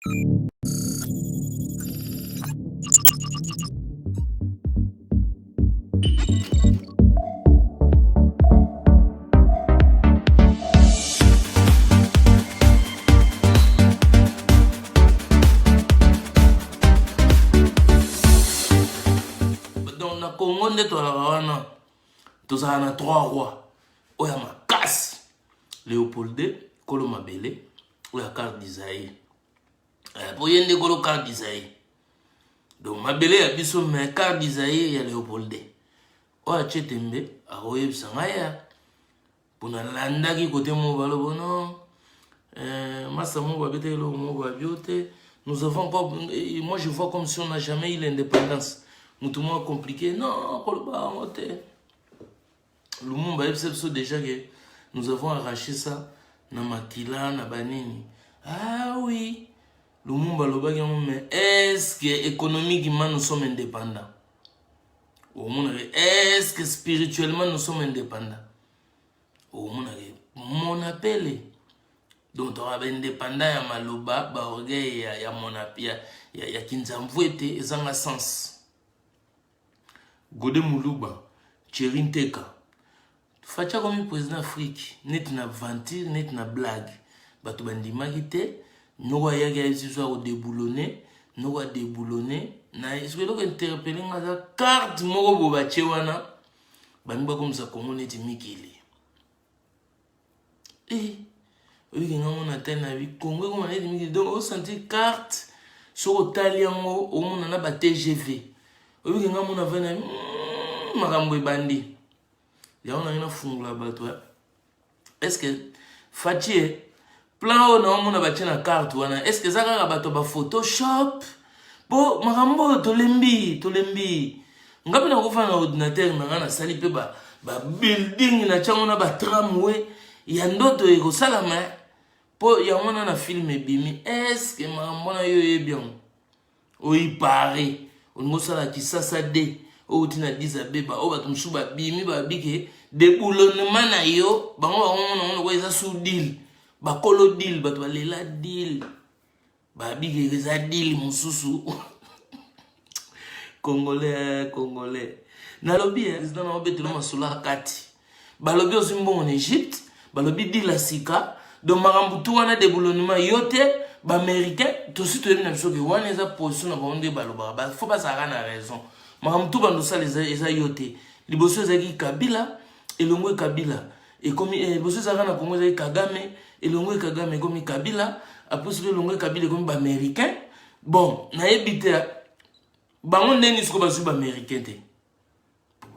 Donc na Congo nde tozalaka wana tozalaka na 3 rois oyo ya makasi: Léopold II, Kolo Mabele, oyo ya carte d'Isaïe. Po ye nde Kolo carte d'Isaïe. Donc Mabele ya biso mais carte d'Isaïe ya Léopold II. Oyo atie tembe akoyebisa ngai ya mpona landaki kote moko balobo non masa moko babetaki eloko moko babio te. Nous avons encore, moi je vois comme si on n'a jamais eu l'indépendance. Tout le monde compliqué. Non, Lumumba déjà que nous avons arraché ça na Makila, na Banini. Ah oui, Lumumba lobaki mais est-ce que économiquement nous sommes indépendants? Est-ce que spirituellement nous sommes indépendants? Mon appel. Donc tu as indépendant ya maloba ba orgueil ya mon appel ya kinzamvuete ezanga sens. Gode Muluba, Tcherin Teka. Facha comme président Afrique, net na aventure, net na blague. Bato bandimaki te, no yaki ya au déboulonné, no déboulonné. Na est-ce que donc interpeller nga carte moko bo bache wana, bamiba comme ça Congo neti mikili. Oui, nga mona tena bi Congo comme neti mikili. Donc on senti carte sur Italiano au monde na ba TGV. Oui, nga mona vena makambo ebandi. Ya on a une fungula bato. Est-ce que Fachi plan on a mona bache na carte wana? Est-ce que zaka bato ba Photoshop? Bo makambo tolembi. Ngapi na kufana ordinateur na sali pe ba building na chango na ba tramway ya ndoto eko salama po ya mona na film ebimi. Est-ce que makambo na yo bien? Oui pare. On mosala kisasa de o tina dizabeba o bato msuba bimi ba bike de boulonnement na yo bango on ko eza sous deal ba kolo deal bato balela deal ba bike eza deal mususu congolais na lobby président na obetelo masula kati ba lobby osimbo en Égypte ba lobby deal la sika do marambutu wana de boulonnement yote ba américain to sito yena biso ke wana eza position na bonde baloba ba faut pas ça na raison makamtu bando ça les eza yote liboso ezaki Kabila elongwe Kabila et comme liboso ezaka na Congo ezaki Kagame elongwe Kagame comme Kabila après ce elongwe Kabila comme ba américain bon na ebite bango ndeni siko ba ba américain te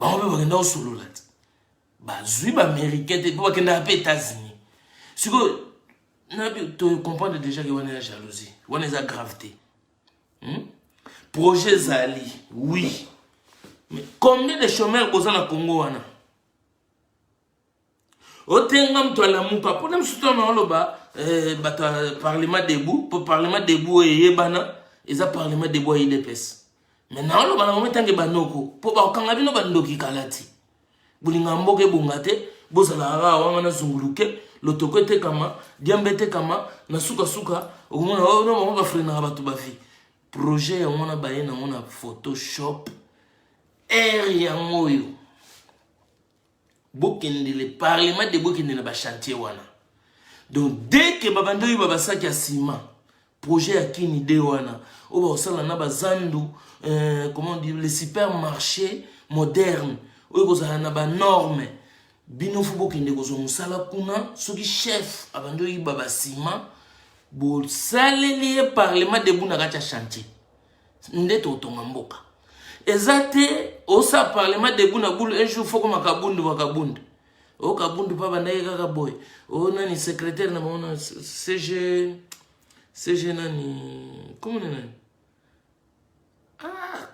bango ba kenda solola ba zui ba américain te ba kenda pa États-Unis siko tu comprends déjà que on est la jalousie, on est la gravité. Projet Zali, oui. Mais combien de chômeurs posent na Congo wana? Otengam to la muka, pour nous soutenir dans le bas, parlement debout, pour parlement debout et yebana, ils a parlement debout et IDPS. Mais non le bas, on met tangue banoko, pour ba kangabi no bandoki kalati. Bulinga mboke bungate, bozala wana zunguluke. Lotoko te kama, diambete kama, na suka omona no ba frena bato ba vie. Projet ya mona baye na mona Photoshop. Ya moyo. Bokende le parlement de bokende na ba chantier wana. Donc dès que babando yi baba saki ya ciment, projet ya kini de wana, o ba osala na ba zandu comment dire les supermarchés modernes, o ko za na ba normes. Bino fubo kende kozo musala kuna soki chef abando yi baba sima bo saleli parlement de buna kacha chantier nde to tonga mboka ezate osa parlement de buna bulu un jour foko makabundu wakabundu o kabundu pa bandaye kaka boy o nani secrétaire na mona CG nani comment nani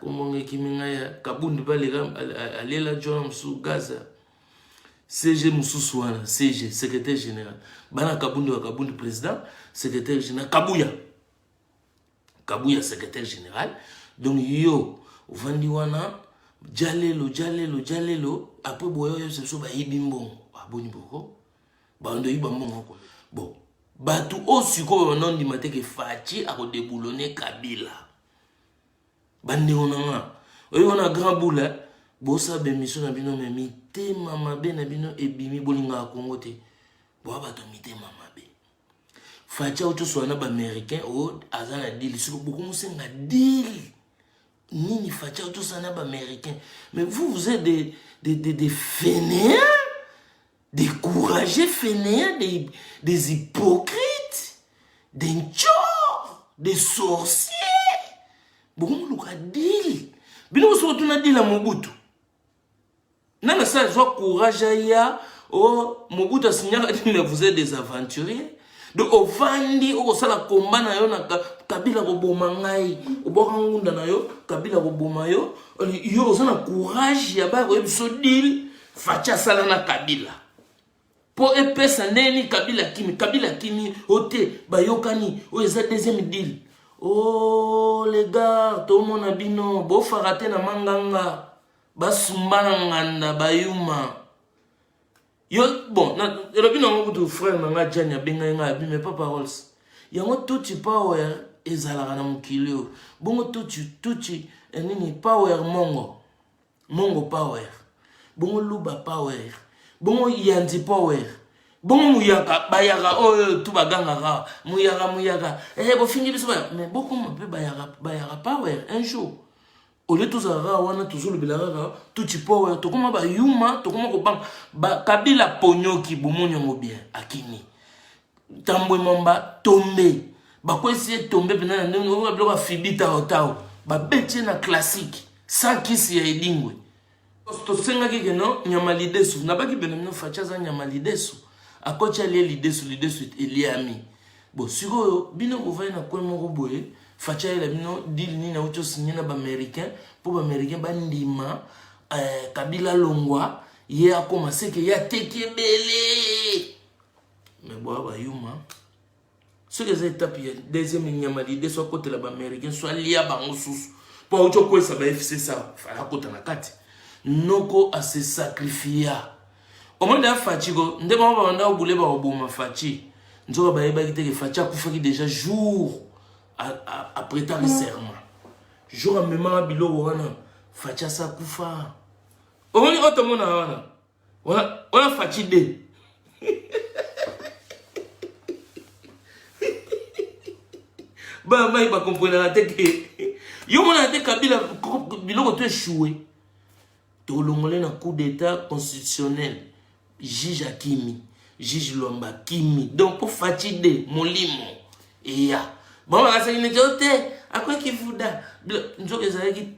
comment ngekiminga ya kabundu balega alela John Msu Gaza CG Moussousouana, CG, secrétaire général. Bana Kabundu président, secrétaire général. Kabouya, secrétaire général. Donc, yo, Vandiwana, Jalelo. Après, boyo, c'est ça, Ibimbo. Aboniboko. Bando Ibambo. Bon, Batu osiko non di mate ke Fachi a déboulonner Kabila. Bande onanga. Oyo na grand boule. Bosa be mission na bino me mite mama be na bino ebimi bolinga Kongo te. Bo ba to mite mama be. Fachi auto so na ba américain o azana deal siko beaucoup musenga deal. Nini Fachi auto so na ba américain. Mais vous êtes des fainéants, des courageux fainéants, des hypocrites, des tchors, des sorciers. Beaucoup nous a dit. Bino so tu na dit la Mobutu. Nana ça soit courage ya o Mobutu signala dit vous êtes des aventuriers. Donc au vandi au sala combat na yo na Kabila ko boma ngai, o bokangunda na yo Kabila ko boma yo, yo so na courage ya ba ko so deal Fachi sala na Kabila. Po epesa neni Kabila kimi ote bayokani o eza deuxième deal. Oh les gars, tout le monde a bino, bo farate na manganga, basumbana nganda bayuma. Yo bon, na robino ngobutu frère nanga janya benga nga bi mais pas paroles. Yango tuti power ezala na mukilio. Bongo tuti nini power mongo power. Bongo luba power. Bongo yandi power. Bongo muyaka bayaka oh tu baganga ga muyaka bo fingi biso ba mais beaucoup me bayaka power un jour au lieu tous ara wana toujours le bilara tout power to koma ba yuma to koma ko ba Kabila ponyoki bomonyo ngo bien akini tambwe mamba tombe ba ko essayer tomber pena na ndenge ba bloka fibita otao ba betie na classique sans kisi ya edingwe to senga ki no nyamalidesu na baki benamno fachaza nyamalidesu akocha lidesu eliami bon siko bino ko vai na ko moko boye Fachi la bino deal ni na uto signé na ba américain pour ba américain ba ndima Kabila longwa ye akoma seke ya tekebele mais bo ba yuma ce que c'est étape ya deuxième nyamalide soit côté la ba américain soit lia bango sous pour uto ko sa ba FC ça fa kota na kati noko a se sacrifier. Au moment de Fachi, ndé ba banda obule ba oboma Fachi. Nzoka ba yeba kite ke Fachi akufaki déjà jour après ta serment. Jour à même bilo wana Fachi sa kufa. Au moment auto mona wana Fachi de. Ba mai ba comprendre la tête que yo mona te Kabila bilo ko to échoué. To longolé na coup d'état constitutionnel. Juge Akimi, juge Lomba Kimi. Donc pour fatiguer molimo et ya. Bon on va se dire jote à quoi qui fouda. Njoke zaki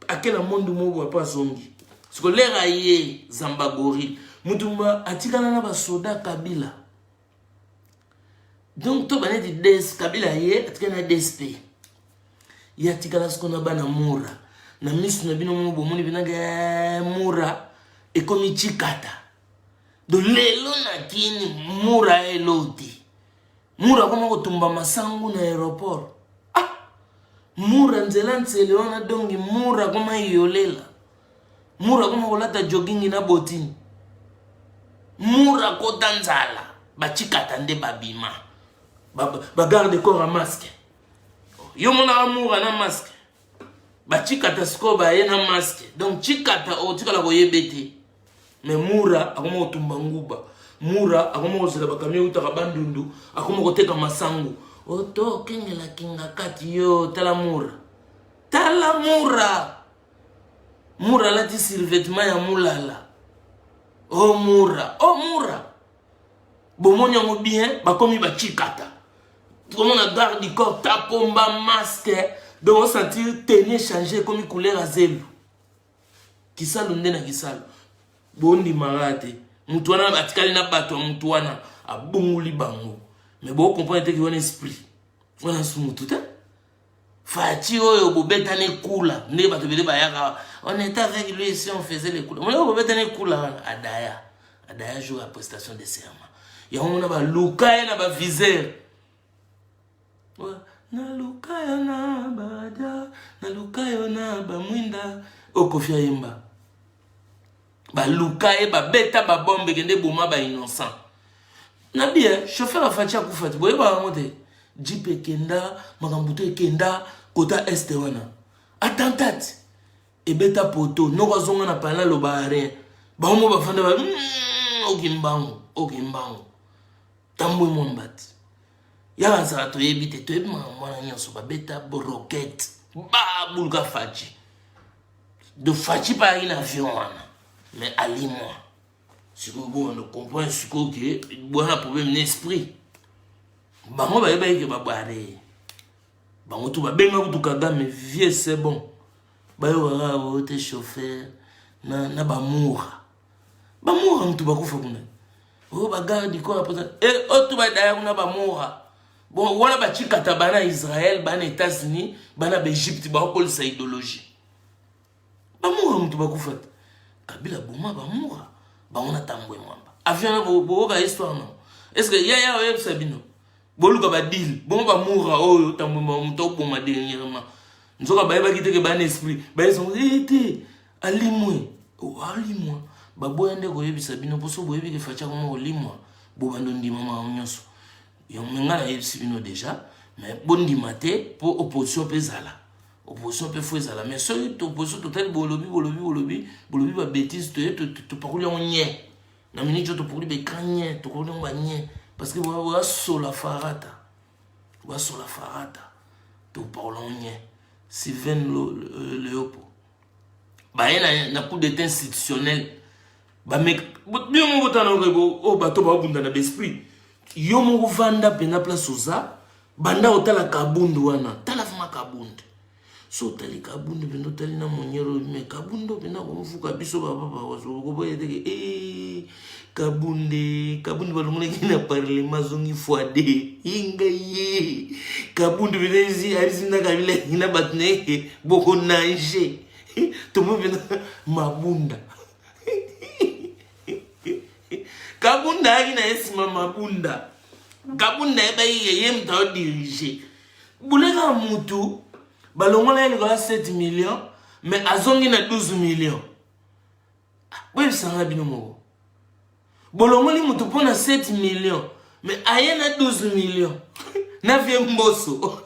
akela monde mo pas songi. Parce que l'air aye Zambagori mutumba atikana na ba soda Kabila. Donc to bané des Kabila ye atikana DSP. Ya tikala skona bana mura. Na miss na bino mo bomoni binanga mura e komi chikata. Do lelo na kini mura eloti. Mura kama kutumba masangu na aeroport. Ah! Mura nzela nseleona dongi mura kama yolela. Mura kama kulata jogging na botini. Mura kota nzala. Bachikata nde babima. Ba garde corps à masque. Yo mona mura na masque. Bachikata skoba ye na masque. Donc chikata o tikala ko yebete. Mais mura akoma otumba nguba mura akoma ozela bakamyo utaka bandundu akoma koteka masangu oto kengela kinga kati yo tala mura mura lati silvetement ya mulala oh mura bomonya ngo bien bakomi bachikata comme on a garde du corps tapomba masque donc on sentir tenir changer comme couleur azelu kisalo ndena kisalo bondi marate mutu wana atikali na bato mutu wana abunguli bango mais bo comprendre te ki wana esprit wana sumutu ta Fachi oyo bobeta ne kula ne bato bele bayaka on était avec lui ici on faisait les couleurs on bobeta ne kula adaya jour à prestation de serment ya on na ba luka na ba viseur na luka na bada na luka na ba mwinda okofia yemba ba luka e ba beta ba bombe kende boma ba innocent Na bien, chauffeur a fatia kufati. Boye ba ngote. Jeep kenda, makambuto kenda, kota este wana. Attentat. Et beta poto, no bazonga na pala lo ba rien. Ba mo ba fanda ba okimbango. Tambo mon bat. Ya banza to yebite to yebima mwana nyonso ba beta broquette. Ba bulka fachi. De fachi pa ina avion wana. Mais ali moi. Si vous comprenez ce que vous avez un problème d'esprit. Bango ba yeba yeke ba bare. Bango tu ba benga ku tukaga mais vieux c'est bon. Ba yo wara wote chauffeur na ba moura. Ba moura mtu ba kufa kuna. O ba garde ko apota. O tu ba daya kuna ba moura. Bon wana ba chikata bana Israël, bana États-Unis, bana Égypte ba ko sa idéologie. Ba moura mtu ba kufa. Kabila boma ba moura. Ba on a tambwe mwamba. Avion bo ba histoire non. Est-ce que ya web sabino? Boluka ba deal. Bon ba moura oyo tambwe mto boma dernièrement. Nzoka ba yeba kiteke ba esprit. Ba son été alimwe. O alimwe. Ba boyande ko yebisa bino poso boyebi ke facha ko olimwa. Bo bando ndima ma nyonso. Yo menga na yebisi bino déjà, mais bondi maté pour opposition pezala. Opposition peut faire ça là, mais ceux qui opposition total bolobi ba bêtise te parole en nie. Na minute to parole be kanye, to parole en nie parce que wa so la farata. Wa so la farata. To parole en nie. Sylvain Léopo. Ba ena na coup d'état institutionnel. Ba mec, bien mon botano rebo o bato ba bunda na esprit. Yo mo vanda pena place oza, banda otala kabundu wana, tala fuma kabundu. So tali kabundu bendo tali na monyero me kabundo bena ko mfuka biso baba wazo ko boye teke kabunde balongole kina parlement zongi foade inga ye kabundu benezi arizina kabila ina batne boko nanje tomo bena mabunda kabunda ina esima mabunda kabunda eba ye mta dirige bulega mutu balongola ele ko 7 millions mais azongi na 12 millions. Oui, ça va bien mo. Bolongoli mutu pona 7 millions mais ayena 12 millions. Na vie mboso.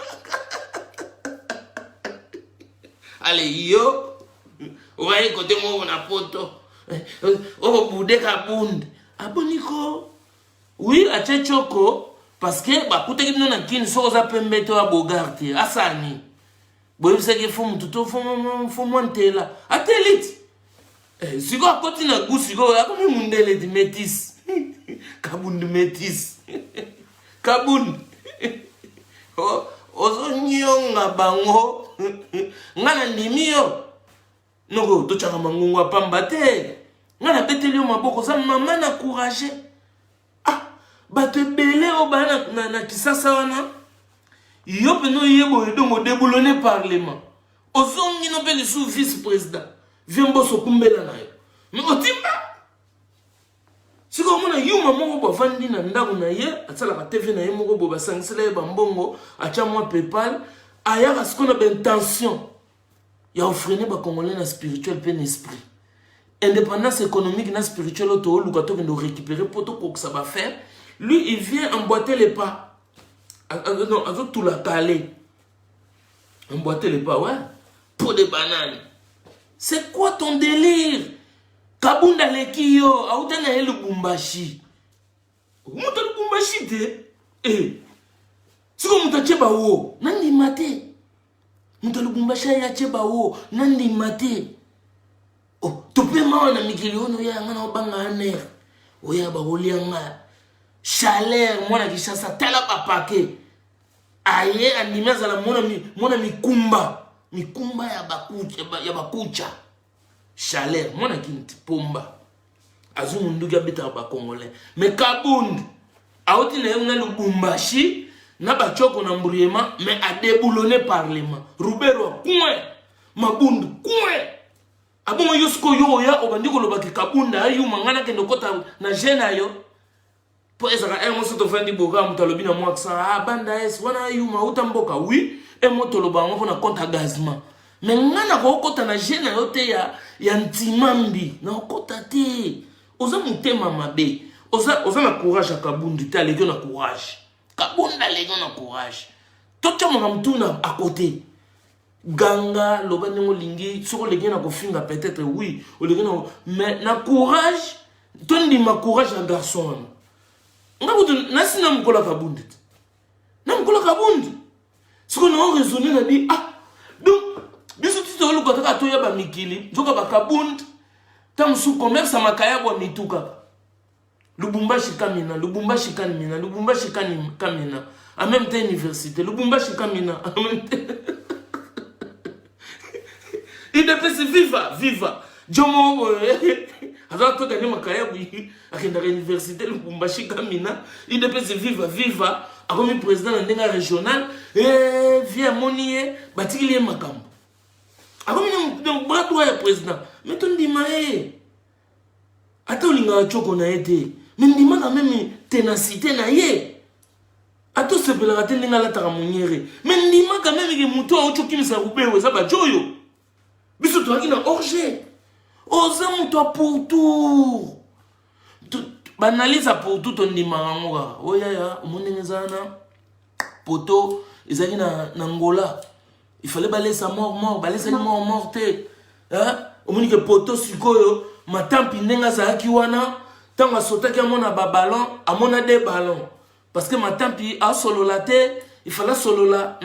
Allez yo. Ouais côté mo na poto. O bude kabund. Aboniko. Oui, a chechoko parce que ba kuteki bino na kin so za pembeto a bogarti asani. Boye que faut mututo faut montela atelite siko akoti na gu siko akomi mundele di métis kabund métis kabund ozo nyonga bango ngana ndimio noko to changa mangungu pamba te ngana beteli o maboko za mama na courage bato belé o bana na kisasa wana yo peno yebo edongo déboulonné parlement ozongi no peli sous vice-président viembo so kumbela na yo mais otimba siko mona yuma moko bavandi na ndako na ye atsala ka TV na ye moko bo basangisela ye bambongo acha mwa PayPal ayaka siko na intention ya offrene ba congolais na spirituel pe na esprit indépendance économique na spirituel auto luka to kendo récupérer poto ko ça va faire lui il vient emboîter les pas. Non, avec tout la calé. Emboîter les pas, ouais. Pour des bananes. C'est quoi ton délire? Kabunda lekiyo, aouta na le Bumbashi. Mouta le Bumbashi te? C'est comme mouta cheba wo, nandi mate. Mouta le Bumbashi ya cheba wo, nandi mate. Oh, tupe mawa na mikiliono ya ngana obanga aner. Oya ba woli anga. Chaleur, mwana kishasa tala papake. Aye animeza la mwana mikumba ya bakucha. Chaleur, mwana kinti pomba. Azu munduga bita ba congolais. Mais kabund aoti na yuna Lubumbashi na bachoko na mburiema mais a déboulonné parlement. Rubero koué, mabundu koué. Abongo yosko yo ya obandiko lobaki kabunda ayu mangana kendo kota na jena yo. Pour ezaka un moso to fendi boka mutalobi na moi ça banda es wana yuma utamboka oui et motoloba ngo na compte gazma mais ngana ko kota na jena yote ya ntimambi na kota te oza mutema mabe oza na courage à Kabundu, tu as les gars na courage. Kabundu les gars na courage. Toi tu as mon tourne à côté. Ganga, loba nengo lingi, soko les gars na kofinga peut-être oui, o les gars na mais na courage, toi ndi ma courage à garçon. Ngabudu nasi na mukola Kabundu. Na mukola Kabundu. Soko na raisonner na dit ah donc biso tu te le côté ka toya ba mikili, zoka ba Kabundu. Tam sous commerce makaya bwa mituka. Lubumbashi Kamina, Lubumbashi Kamina, Lubumbashi Kamina, en même temps université, Lubumbashi Kamina, en même temps. Il dépêche viva. Jomo, alors toi gagner makaya oui, à l'université Lubumbashi Kamina, il dépêche viva, a comme président de la régional, et via Monier, bâtir makambo. A comme donc bras droit président, mais ton dit maé. Attends linga choko na été. Mais ndima quand même ténacité na ye. Ato se pelera te linga la taramuniere. Mais ndima quand même ke muto a ocho kimisa rubewe za ba joyo. Biso to akina orge. Oza muto pour tout. Banalisa pour tout on ndima ngora. Oya ya monengezana. Poto ezali na Angola. Il fallait balayer sa mort, balayer sa mort te. Hein? Au monique poto sikoyo matampi ndenga za akiwana. Tant à sauter qu'à mon ballon, à mon des ballons. Parce que ma tampi a solo la tête, il fallait solo la,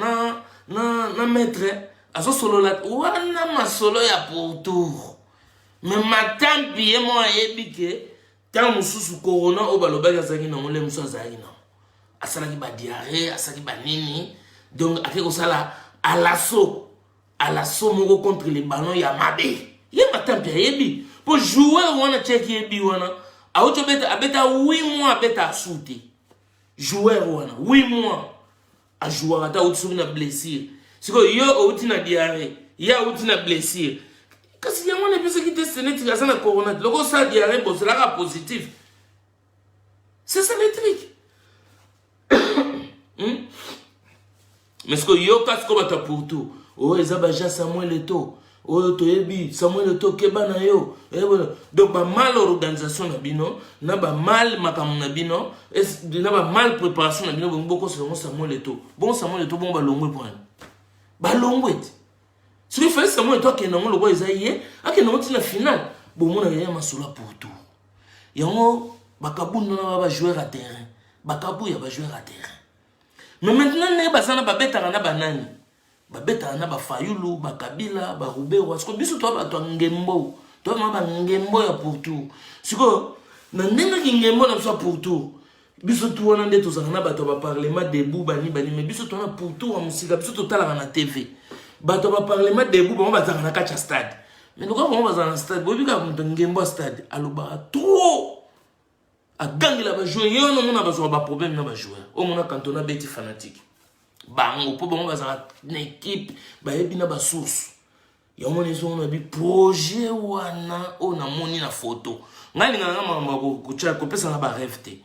na maître, à ce solo la, ouana ma solo ya pour tour. Mais ma tampi et moi ebike, tant mususu corona au baloba yazaki na mole musa zaki na. Asala ki ba diarrhée, asala ki ba nini. Donc après comme ça là, à l'assaut moko contre les ballons ya mabe. Y'a ma tampi ebi. Pour jouer on a checké ebi wana. Aocho beta 8 mois beta souté. Joueur wana 8 mois a jouer ata outi na blessure. Siko yo outi na diarrhée, ya outi na blessure. Kasi yango na pesa ki test net na corona. Loko sa diarrhée bo c'est la positif. C'est ça le truc. Mais ce que yo kas ko bata pour tout. Oh ezabaja Samuel Eto'o. Oh toyebi Samuel Eto'o keba na yo. Donc ba mal organisation na bino, na ba mal makambo na bino, na ba mal préparation na bino boko selon Samuel Eto'o. Bon Samuel Eto'o bon ba longwe point. Ba longwe. Ce qui fait Samuel Eto'o ke nango lobo ezaye, ake nango tina finale. Bon mona ya masula pour tout. Yango bakabunda na ba joueur à terrain. Bakabu ya ba joueur à terrain. Mais maintenant ne ba sana ba betaka na banani. Babeta na ba Fayulu, ba Kabila, ba Rubero, parce que biso to ba to ngembo, to ba ngembo ya pour tout. Siko na ndenga ki ngembo na so pour tout. Biso to wana nde to zakana ba to ba parlement debout bani mais biso to na pour tout wa musika, biso to tala na TV. Ba to ba parlement debout ba zakana ka stade. Mais ndoko ba zakana stade, bo bika ko ngembo stade, aloba trop. A gangila ba jouer, yo no mona ba so ba problème na ba jouer. O mona cantona beti fanatique. Bango pour bon bazana une équipe ba ebina ba source ya moni zo na bi projet wana o na moni na photo ngani ngana mama ko cha ko pesa na ba rêve te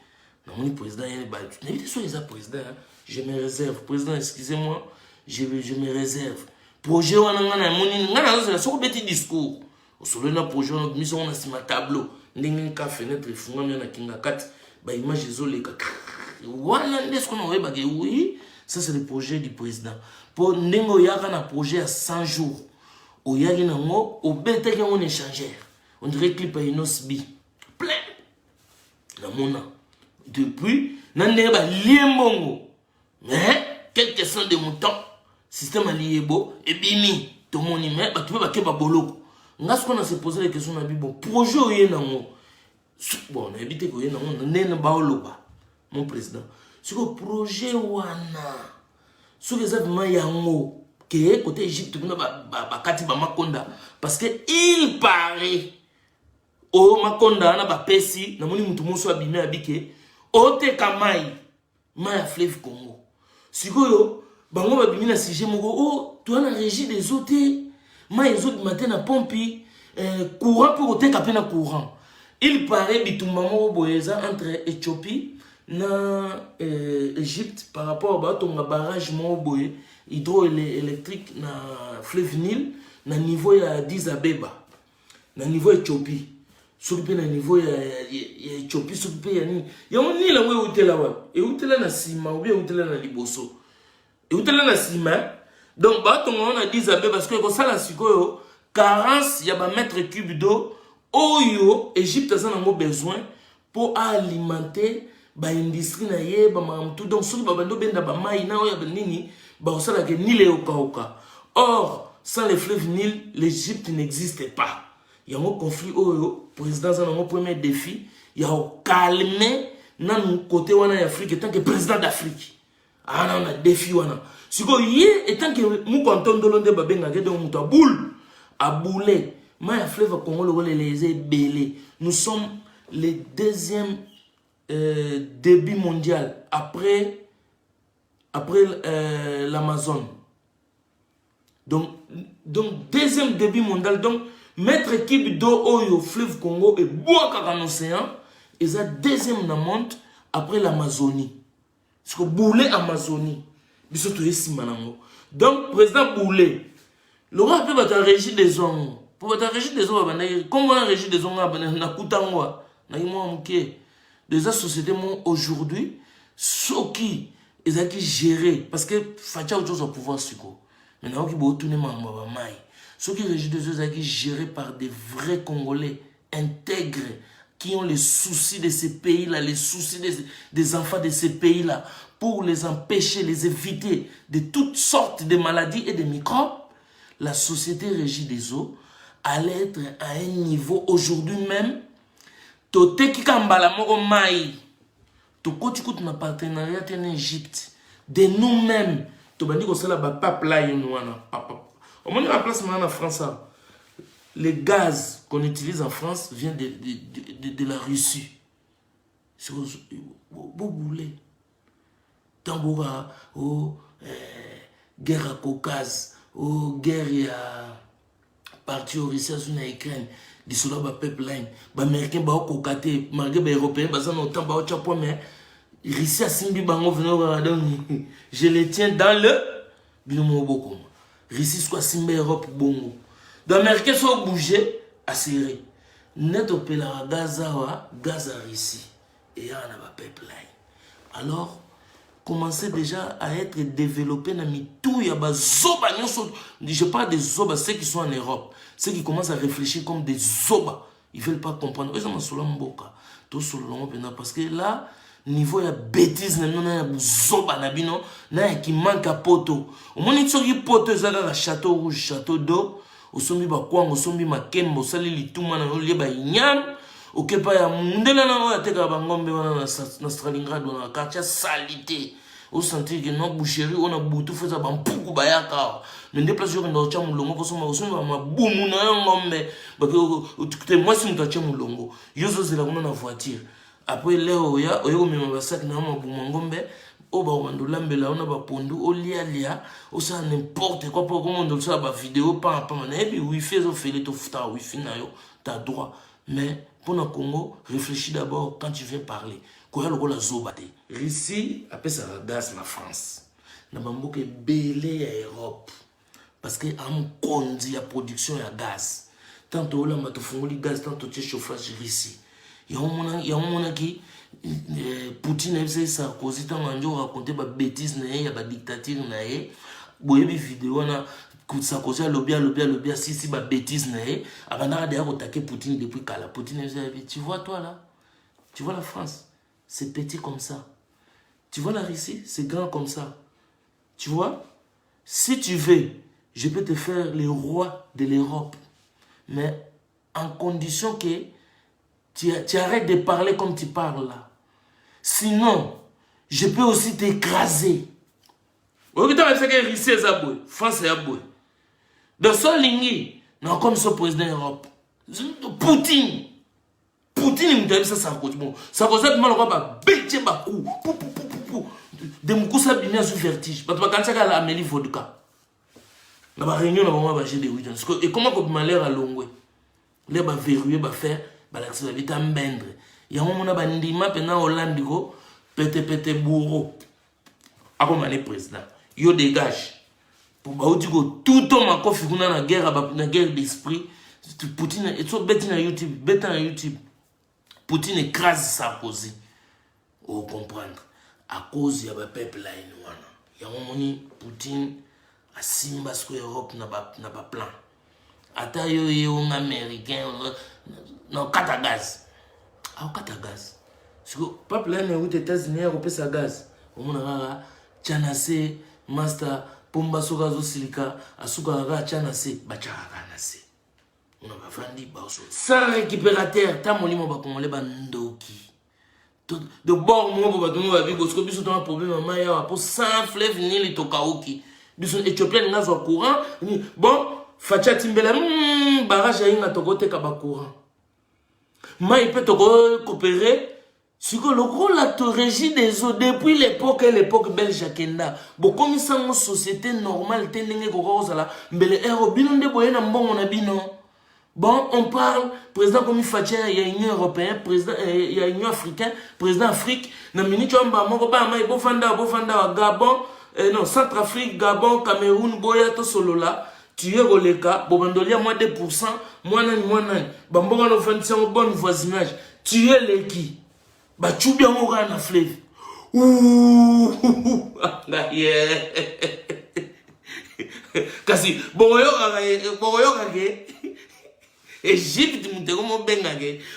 na moni président ya ba ne vite soit les président je me réserve président excusez-moi je me réserve projet wana ngana moni ngana zo so ko beti discours o solo na projet na mission na sima tableau ndenge ka fenêtre funga na kinga kat ba image zo le ka wana ndesko ko no weba ke oui. Ça, c'est le projet du président. Pour Nengo Yaka, un projet à 100 jours. Au Yaki Nango, au bête qui on échangeur. On dirait clip à Inosbi. Plein. La mona. Depuis, Nandega ba liembongo. Mais, quelle question de mon temps. Système à liebo. Et bimi. Tout le monde y met. Tu peux pas que boloko. N'a ce qu'on a se posé la question na bon projet au Yenango. Bon, on a évité que Yenango n'a pas baoloba. Mon président. Ce projet wana sur les événements yango que côté Égypte ba kati ba makonda parce que il paraît o makonda na ba pesi na moni mutu moso abime abike o te kamai ma fleuve Congo sikoyo bango ba bimi na sujet moko o tu na régie des hôtels ma ezo du matin na pompi courant pour te kape na courant il paraît bitumba moko boyeza entre Éthiopie na Égypte par rapport à ton barrage moboye hydroélectrique na fleuve Nil na niveau ya Addis Abeba na niveau Éthiopie soki pe na niveau ya Ethiopie soki pe ya nini yango nini lango eutela wapi eutela na sima ou bien eutela na liboso eutela na sima donc batonga on a dit zabe parce que ekosala sikoyo carence ya ba mètre cube d'eau oyo Égypte aza nango besoin pour alimenter ba industrie na ye ba mamutu donc soki babando benda ba mai na oya nini ba osala ke Nil eoka. Or sans les fleuves Nil l'Égypte n'existe pas. Il y a un conflit au président c'est mon premier défi il y a calmer dans côté wana Afrique tant que président d'Afrique ah non on a défi wana siko yé étant que mu canton de l'onde babenga ke donc muta boule a bouler ma fleuve Congo les belé nous sommes le deuxième débit mondial après l'Amazon donc deuxième débit mondial donc mettre équipe d'eau au fleuve Congo et boire dans l'océan et ça deuxième dans le monde après l'Amazonie parce que Boulé Amazonie donc président Boulé le roi peut être régi des hommes pour être régi des hommes comme on a régi des hommes na kutangwa na imouamke des sociétés aujourd'hui ceux qui ils qui gérer parce que fatia autre chose au pouvoir suko maintenant qui beau tourner mamba mai ceux qui régissent des choses qui gérés par des vrais Congolais intègres qui ont les soucis de ces pays-là, les soucis des enfants de ces pays-là, pour les empêcher, les éviter de toutes sortes de maladies et de microbes, la société régie des eaux allait être à un niveau aujourd'hui même. Tote ki kambala moko mai, to koti kout na partenariat en Égypte, de nous-mêmes, to bandi ko sala ba pape là yonwana papa. Au moins, la place maintenant en France, le gaz qu'on utilise en France vient de la Russie. C'est beau boulet. Tamboura, guerre à Caucase, guerre à parti au Russie, à la Ukraine, des soldats à pipeline, les Américains, les Caucatés, les Européens, les Européens, les Européens, mais Russie a Simbi Bango, je les tiens dans le Binomo. Russie soit Simba Europe bongo. Les Américains sont bougés à serrer. Net au Pélara Gaza, Gaza Russie. Et il y a un pipeline. Alors, commencez déjà à être développé dans tout. Il y a des zoba. Je parle des zoba, ceux qui sont en Europe. Ceux qui commencent à réfléchir comme des zoba. Ils ne veulent pas comprendre. Parce que là, niveau ya bêtise na zoba na bino na qui manque à poto au moins soki poto ezaka château rouge château d'eau osombi ba kwango osombi makembo sali lituma na olie ba nyam okepa ya mundela na oya teka ba ngombe wana na Stalingrad na quartier salité au sentir que non boucherie on a butu feza ba mpuku ba yaka mais des places yo ndo cha mulongo ko soma osomba ma bumu na ngombe ba que moi si mutache mulongo yozo zela kuna na voiture. Après, là, il y a un sac na ngombe, au bawando lambela, on a pondu, au lia, au ça n'importe quoi, pour comment on doit la vidéo, pas et puis wifi, au fait les tofuta, wifi na yo, t'as droit. Mais pour le Congo, réfléchis d'abord quand tu viens parler. Quoi le rôle à zobate. Ici, après ça gaz la France. Na bamboke belé à Europe. Parce que am kondi la production ya gaz. Tantôt là, ma to fongoli gaz, tantôt tu chauffage ici. Il y a un moment qui Poutine et Sarkozy ont raconté des bêtises, il y a des dictatures, il y a des vidéos, Sarkozy a lobby, si des bêtises, il y a des attaqué Poutine depuis Kala. Poutine tu vois toi là, tu vois la France, c'est petit comme ça. Tu vois la Russie, c'est grand comme ça. Tu vois, si tu veux, je peux te faire le roi de l'Europe, mais en condition que tu arrêtes de parler comme tu parles là. Sinon, je peux aussi t'écraser. France est aboué. Dans son ligne, non comme ce président d'Europe. Poutine. Poutine, il me dit ça, Sarkozy. Sarkozy, il m'a dit, bêtez ma cou. De mon coup, ça bien sous vertige. Parce que quand ça a Amélie Vodka. Dans la réunion, on va manger des week-ends. Et comment on peut l'air à Longwe? Les va verrouiller, va faire. Il y a un moment où maintenant Hollande pété bourreau. Comme le président. Il dégage. Pour tout homme a configuré la guerre d'esprit. Poutine, et tout bête na YouTube. Poutine écrase Sarkozy. Vous comprendre. À cause de peuple là, il y a un moment Poutine a simba ce que l'Europe n'a pas plan. Ata yo un américain non katagaz. Ah katagaz. Parce que peuple là aux États-Unis a sa gaz. Au monde rara chanase master pomba soga zo silika asuka rara chanase bachara nase. On a vendu baso. Sans récupérateur, ta molimo ba congolais ba ndoki. De bord mo ba donner ba bigo parce que biso ton problème maya pour sans fleuve ni le tokaoki. Biso éthiopien nga zo courant. Bon, facha timbela barrage inga tokote ka ba courant. Mai peut coopérer. Si que le gros la régie des eaux depuis l'époque belge kenda. Bon comme ça une société normale tendenge ko za la mbele aérobino nde boye na mbongo na bino. Bon, on parle, président comme Fatia, il y a Union européenne, président, il y a Union africaine, président Afrique, na minute on ba moko ba mai bofanda Gabon, non, Centrafrique, Gabon, Cameroun, Boya to solo là, tu es roleka, bobandolia moins 2%, moins nan, bambonga no fanti en bon voisinage, tu es leki. Ba tu bien mo na fleuve. Ouh, kasi boyo kage. Égypte,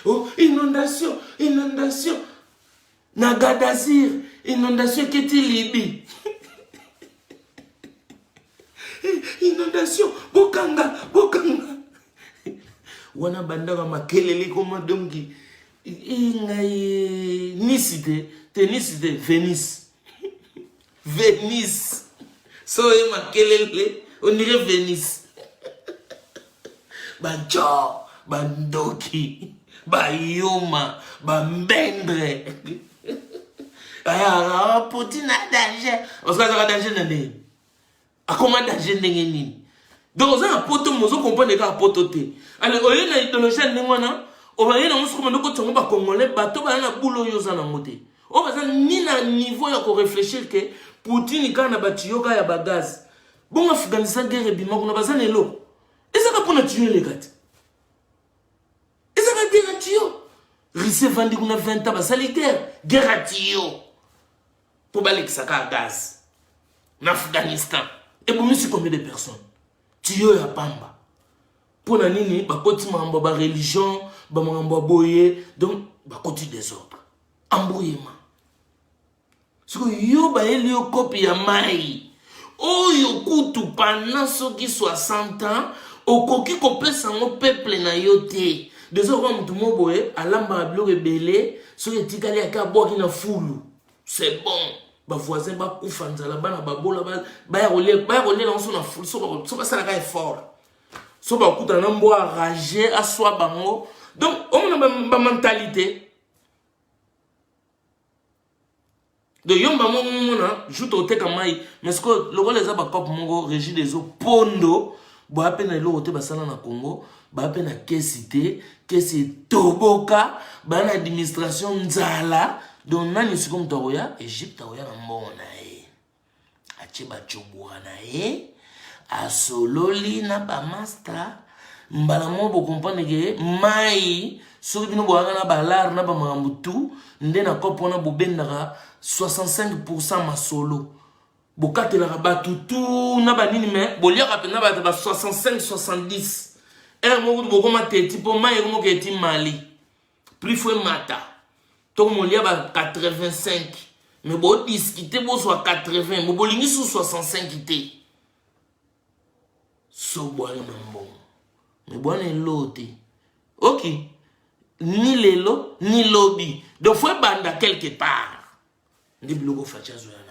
oh, inondation. Nagadazir, inondation qui était Libye. Inondation, Bokanga. Wana bandara makelele koma dongi. Nicité, Venise. Venise. So makelele, on dirait Venise. Banjo, bandoki, bayoma, bambendre. Ah, Poutine a danger. Parce que ça a danger n'en a comment danger n'en donc ça a poto mozo comprendre que a poto te. Alors au lieu de idéologie n'engwana, on va y aller dans ce qu'on a dit congolais, bateau ba na boulot yo za na moté. On va ça ni na niveau ya ko réfléchir que Poutine quand na batiyoka ya bagaz. Bon Afghanistan guerre bima kuna bazana lo. Et ça va pour tuer les gars. Et ça va dire à Tio. Rissé vendu qu'on a 20 ans, ça les guerre à Tio. Pour balayer ça à gaz. En Afghanistan. Et pour nous, c'est combien de personnes? Tio ya Pamba. Pour la nini, bah côté mamba, bah religion, bah mamba boye, donc bah côté désordre. Embrouillement. Ce que yo bah elio copie ya mai. Oh yo kutu pendant ceux qui 60 ans. Okoki kopesa ngo peuple na yote désormais mutu moboye alamba blo rebelle so etikali aka boki na fulu c'est bon ba voisin ba kufanza bana babola ba ya rolé na so na fulu so ba sala ka effort so ba kuta na mbo arranger aswa bango donc on a ba mentalité de yomba mona juto teka mai mais que le rôle les aba cop mongo régie des eaux pondo ba pena lo te basala na Congo ba pena kesite toboka ba na administration nzala donc nani sikom toya Egypte oya na mbona ache ba chobura na asololi na ba master mbala mo bo comprendre que mai so bino bo na balar na ba mamutu nde na kopona bo bendaka 65% masolo bokate la batutu na banini mais bolia kapena ba 65-70 mo boko mateti po mai mo keti Mali plus fou mata to molia ba 85 mais bo discuter bo soit 80 bo bolingi sous 65 té so boana mambo mais boana lote OK ni lelo ni lobby donc faut banda quelque part ndi blogo fachazo ya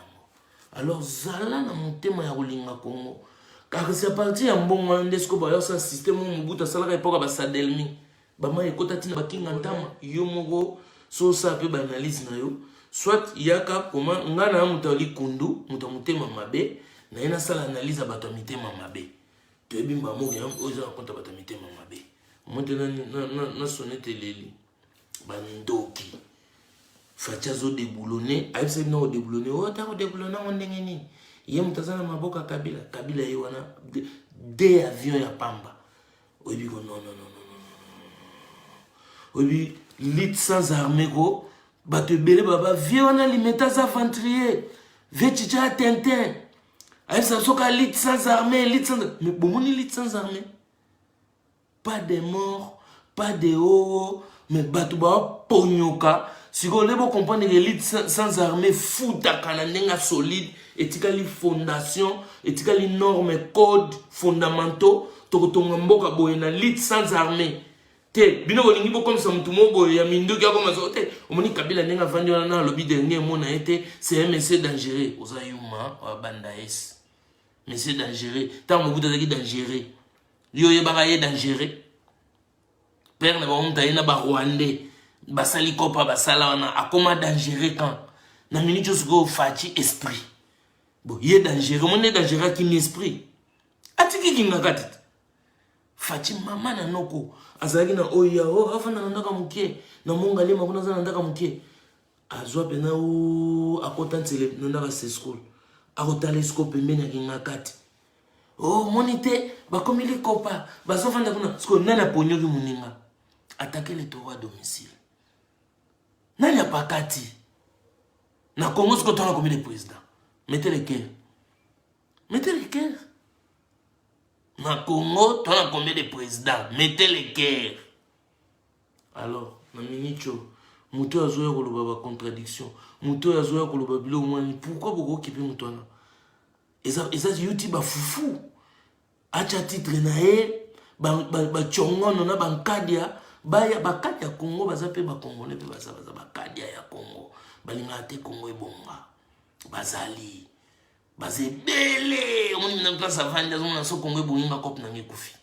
alors zala na motema ya kolinga Congo car c'est parti ya mbongo ndesko ba yosa système mubuta salaka epoka ba sadelmi ba ma ekota tina bakinga ntama yo moko so sa pe ba analyse na yo soit yaka comment ngana mutali kundu mutama mabe na ina sala analyse ba to mitema mabe to ebimba mo ya oza konta ba to mitema mabe maintenant na sonete leli bandoki fachazo déboulonné aïe non déboulonné oh t'as déboulonné on dengeni yé mutazana maboka kabila ye wana des avions ya Pamba oyebi ko non. Oyebi lit sans armée ko bato ebele baba vie wana limeta za ventrier vie chicha Tintin ayebisa soka lit sans armée mais bomoni lit sans armée pas de mort pas de oo mais bato baponyoka sikoyo lebo comprendre que lit sans armée futaka na ndenge solide etikali fondation etikali norme code fondamentaux tokotonga mboka boye na lit sans armée te bino bolingi bokomisa mutu boye ya minduki akomasa te omoni Kabila ndenge avandi wana na lobi dernier mot na ete c'est un monsieur dangereux oza yuma wa banda es monsieur dangereux tant mobutu azaki dangereux yo yebaka ye dangereux père na bamuta ye na barwandais basali kopa basala wana akoma dangereux quand na minute osiko faci esprit bon ye dangereux mon dangereux akimi esprit atiki kingaka tete faci mama na noko azalaki na oya afanda na ndaka mukie na monga lema kuna za na ndaka mukie azwa pena o akota ntele na ndaka se school akotala scope pembeni akingaka ti monite bakomili kopa bazofanda kuna siko nani aponyoki muninga attaquer les taureaux à domicile nani apakati na Congo siko tona combien de présidents mettez le cœur na Congo tona combien de présidents mettez le cœur alors na minicho muto azoya koloba ba contradiction muto azoya koloba bilo mwani pourquoi boko kipe muto na eza YouTube fufu acha titre na e ba chongono na bankadia baya bakadia Congo bazape ba congolais pe baza bakadia ya Congo balinga te Congo ebonga bazali bazebele omoni na place avandi azomona so Congo ebonga kope na ngekufi